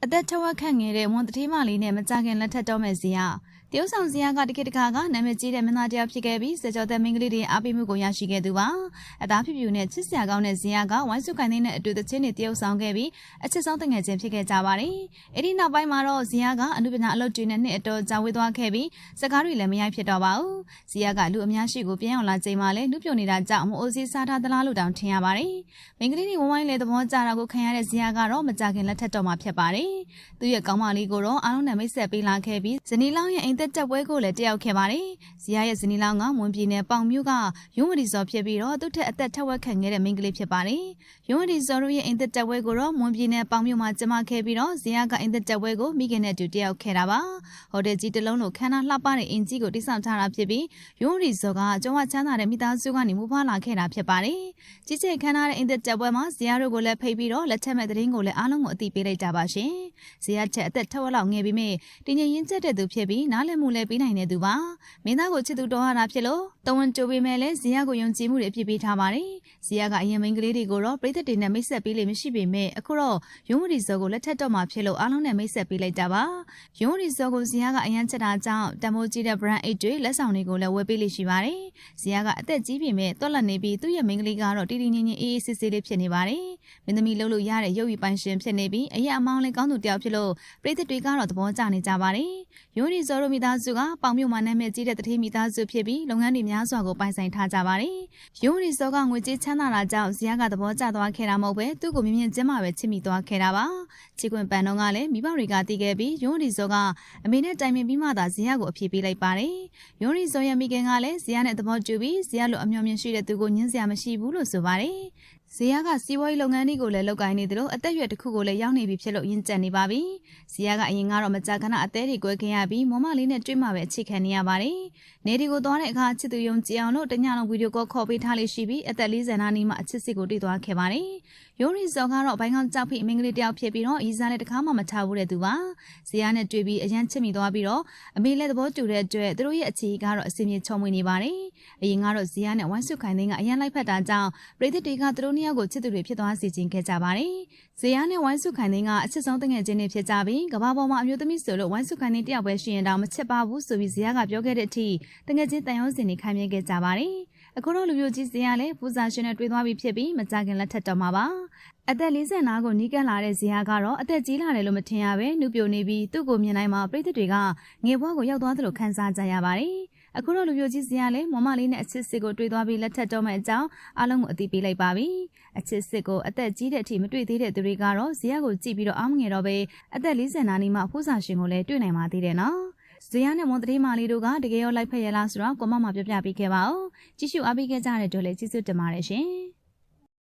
အသက်ထဝက်ခန့်ငယ်တဲ့ဝန်တတိမလေးနဲ့မကြခင်လက်ထက်တော်မဲ့ဇီယာတရုတ်ဆောင်ဇီယာကတခေတ်တခါကနာမည်ကြီးတဲ့မင်းသားတယောက်ဖြစ်ခဲ့ပြီးစကြောတဲ့မင်းကလေးတွေအားပေးမှုကိုရရှိခဲ့သူပါအသားဖြူဖြူနဲ့ချစ်စရာကောင်းတဲ့ဇီယာကဝိုင်းစုခိုင်သိန်းနဲ့အတူတချင်းတွေတရုတ်ဆောင်ခဲ့ပြီးအချစ်ဆုံးတငယ်ချင်းဖြစ်ခဲ့ကြပါတယ်အဲ့ဒီနောက်ပိုင်းမှာတော့ဇီယာကအနုပညာအလုပ်တွေနဲ့နှစ်အတော်ကြာဝေးသွားခဲ့ပြီးစကားတွေလည်းမရိုက်ဖြစ်တော့ပါဘူးဇီယာကလူအများရှိကိုပြန်အောင်လာချိန်မှာလည်းနှုတ်ပြနေတာကြောင့်မအိုးစီးစားထားသလားလို့တောင်ထင်ရပါတယ်မင်းကလေးတွေဝိုင်းလဲသဘောကျတာကိုခံရတဲ့ဇီယာကတော့မကြခင်လက်ထက်တော်မှာဖြစ်ပါတယ်သူရဲ့ကောင်းမလေးကိုတော့အားလုံးနဲ့မိတ်ဆက်ပေးလာခဲ့ပြီးဇနီးလောင်းရဲ့အိမ်သက်တက်ပွဲကိုလည်းတက်ရောက်ခဲ့ပါတယ်။ဇီယာရဲ့ဇနီးလောင်းကမွန်ပြည်နယ်ပေါင်မြို့ကရုံးဝတီစော်ဖြစ်ပြီးတော့သူ့ထက်အသက်ထက်ဝက်ခန့်ငယ်တဲ့မိန်းကလေးဖြစ်ပါတယ်။ရုံးဝတီစော်တို့ရဲ့အိမ်သက်တက်ပွဲကိုတော့မွန်ပြည်နယ်ပေါင်မြို့မှာကျင်းပခဲ့ပြီးတော့ဇီယာကအိမ်သက်တက်ပွဲကိုမိခင်နဲ့အတူတက်ရောက်ခဲ့တာပါ။ဟိုတယ်ကြီးတစ်လုံးလိုခမ်းနားလှပတဲ့အင်ကြီးကိုတိစောက်ထားတာဖြစ်ပြီးရုံးဝတီစော်ကကျုံဝချမ်းသာတဲ့မိသားစုကနေမူဖွားလာခဲ့တာဖြစ်ပါတယ်။ကြီးကျယ်ခမ်းနားတဲ့အိမ်သက်တက်ပွဲမှာဇီယာတို့ကိုလည်းဖိတ်ပြီးတော့လက်ထက်မဲ့သတင်းကိုလည်းအားလုံးကိုအသိပေးလိုက်ကြပါရှင်။ဇီယာချက်အသက်ထက်ဝက်လောက်ငယ်ပြီးမြင့်တင်းငင်ရင်းချက်တဲ့သူဖြစ်ပြီးနားလည်မှုလည်းပေးနိုင်တဲ့သူပါမင်းသားကိုချစ်သူတော်ရတာဖြစ်လို့တဝန်ကြိုပေးမဲ့လဲဇီယာကိုယုံကြည်မှုတွေအပြည့်ပေးထားပါတယ်ဇီယာကအရင်မိန်းကလေးတွေကိုတော့ပြည်သက်တွေနဲ့မိတ်ဆက်ပေးလို့မရှိပေမဲ့အခုတော့ရုံးဝတီစောကိုလက်ထက်တော့မှဖြစ်လို့အားလုံးနဲ့မိတ်ဆက်ပေးလိုက်တာပါရုံးဝတီစောကိုဇီယာကအရန်ချက်တာကြောင့်တမိုးကြီးတဲ့ brand 8တွေလက်ဆောင်တွေကိုလည်းဝယ်ပေးလိရှိပါတယ်ဇီယာကအသက်ကြီးပေမဲ့တွက်လက်နေပြီးသူ့ရဲ့မိန်းကလေးကတော့တီတီငင်ငင်အေးအေးဆေးဆေးလေးဖြစ်နေပါတယ်မင်းသမီးလှုပ်လို့ရတဲ့ရုပ်ရည်ပိုင်ရှင်ဖြစ်နေပြီးအရက်အမောင်းလေးကောင်းသူတယောက်ဖြစ်လို့ပြည်သက်တွေကတော့သဘောကျနေကြပါတယ်ရုံးဝတီစောတို့မိသားစုကပေါင်မြို့မှာနာမည်ကြီးတဲ့တထေးမိသားစုဖြစ်ပြီးလုပ်ငန်းတွေများစွာကိုပိုင်ဆိုင်ထားကြပါတယ်။ရုံးရီစောကငွေကြေးချမ်းသာတာကြောင့်ဇီယာကသဘောကျသွားခဲ့တာမဟုတ်ပဲသူ့ကိုမြင်မြင်ချင်းမှပဲချစ်မိသွားခဲ့တာပါ။ချစ်ခွင့်ပန်တော့ကလည်းမိဘတွေကတည်ခဲ့ပြီးရုံးရီစောကအမေနဲ့တိုင်ပင်ပြီးမှသာဇီယာကိုအပြေပေးလိုက်ပါတယ်။ရုံးရီစောရဲ့မိခင်ကလည်းဇီယာနဲ့သဘောတူပြီးဇီယာလိုအမျှော်မြင်ရှိတဲ့သူကိုညှင်းစရာမရှိဘူးလို့ဆိုပါတယ်။ဇီယာကစီးပွားရေးလုပ်ငန်းတွေကိုလည်းလုပ်ကိုင်နေတယ်လို့အသက်အရွယ်တစ်ခုကိုလည်းရောက်နေပြီဖြစ်လို့ရင့်ကျက်နေပါပြီ။ဇီယာကအရင်ကတော့မကြာခဏအသေးတွေကွဲခင်ရပြီးမမလေးနဲ့တွေ့မှပဲအခြေခံနေရပါတယ်။နေဒီကိုသွားတဲ့အခါချစ်သူယုံကြည်အောင်လို့တညလုံးဗီဒီယိုကောခေါ်ပေးထားလေးရှိပြီးအသက်40နားနီးမှအချစ်စစ်ကိုတွေ့သွားခဲ့ပါတယ်။ရုံးရီစောကတော့ဘိုင်းကောင်းကြောက်ဖိအမင်းကလေးတယောက်ဖြစ်ပြီးတော့အီဇာလည်းတစ်ခါမှမထားဘူးတဲ့သူပါ။ဇီယာနဲ့တွေ့ပြီးအရန်ချစ်မိသွားပြီးတော့အမေလည်းသဘောတူတဲ့အတွက်သူတို့ရဲ့အခြေကတော့အစင်မြေချုံမွေနေပါတယ်။အရင်ကတော့ဇီယာနဲ့ဝိုင်းစုခိုင်သိန်းကအရန်လိုက်ဖက်တာကြောင့်ပြည်သက်တွေကသူတို့နှစ်ယောက်ကိုချစ်သူတွေဖြစ်သွားစေခြင်းခဲ့ကြပါတယ်။ဇီယာနဲ့ဝိုင်းစုခိုင်သိန်းကအချစ်ဆုံးတငယ်ချင်းတွေဖြစ်ကြပြီးကဘာပေါ်မှာအမျိုးသမီးဆိုလို့ဝိုင်းစုခိုင်သိန်းတယောက်ပဲရှိရင်တောင်မချစ်ပါဘူးဆိုပြီးဇီယာကပြောခဲ့တဲ့အထိတငယ်ချင်းတန်ရုံးစင်တွေခိုင်မြဲခဲ့ကြပါတယ်။အခုတော့လူမျိုးကြီးဇီယာလည်းပူဇာရှင်နဲ့တွေ့သွားပြီးဖြစ်ပြီးမကြခင်လက်ထက်တော်မှာပါ။အသက်40ကိုနီးကပ်လာတဲ့ဇီယာကတော့အသက်ကြီးလာတယ်လို့မထင်ရပဲနှုတ်ပြိုနေပြီးသူ့ကိုမြင်တိုင်းမှာပြည်သက်တွေကငယ်ဘွားကိုရောက်သွားသလိုခံစားကြရပါတယ်။အခုတော့လူမျိုးကြီးဇီယာလည်းမမလေးနဲ့အချစ်စစ်ကိုတွေ့သွားပြီးလက်ထက်တော်မဲ့အကြောင်းအားလုံးကိုအသိပေးလိုက်ပါပြီ။အချစ်စစ်ကိုအသက်ကြီးတဲ့အထိမတွေ့သေးတဲ့သူတွေကတော့ဇီယာကိုကြည့်ပြီးတော့အားမငယ်တော့ပဲအသက်40နာနီမှဖူးစာရှင်ကိုလည်းတွေ့နိုင်ပါသေးတယ်နော်။ဇီယာနဲ့မွန်တတိမာလေးတို့ကတကယ်ရောလိုက်ဖက်ရလားဆိုတော့ကွန်မမှာပြောပြပေးခဲ့ပါဦး။ကြည့်ရှုအားပေးခဲ့ကြတဲ့တို့လည်းကျေးဇူးတင်ပါတယ်ရှင်။